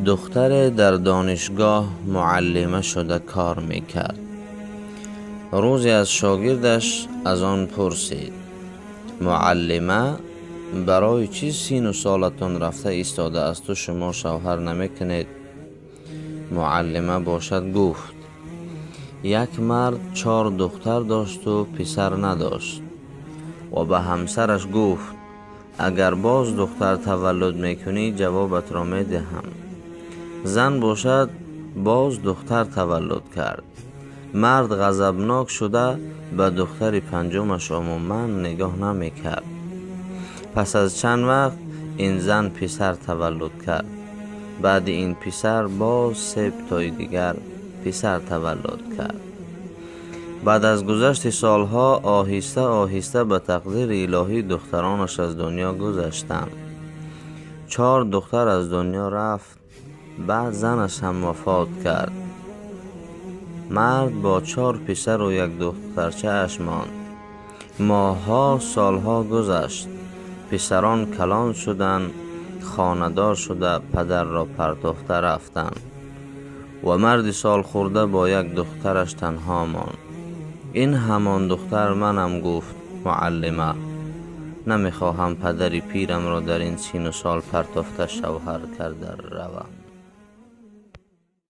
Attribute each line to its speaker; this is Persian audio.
Speaker 1: دختر در دانشگاه معلمه شده کار میکرد. روزی از شاگردش از آن پرسید: معلمه، برای چی سین و سالتان رفته ایستاده است و شما شوهر نمیکنید؟ معلمه باشد گفت: یک مرد 4 دختر داشت و پسر نداشت و به همسرش گفت: اگر باز دختر تولد میکنی جوابت را میدهم. زن باشد باز دختر تولد کرد. مرد غضبناک شده به دختر پنجمش عموما نگاه نمیکرد. پس از چند وقت این زن پسر تولد کرد. بعد این پسر باز 3 تای دیگر پسر تولد کرد. بعد از گذشت سالها آهسته آهسته به تقدیر الهی دخترانش از دنیا گذشتند. 4 دختر از دنیا رفت. بعد زنش هم وفات کرد. مرد با 4 پسر و 1 دخترچه اش ماند. ماهها سالها گذشت. پسران کلان شدند، خانه‌دار شده پدر را پرتافته رفتند و مرد سال خورده با 1 دخترش تنها ماند. این همان دختر منم، گفت معلمه. نمیخواهم پدری پیرم را در این سین و سال پرتافته شوهر کرده روم.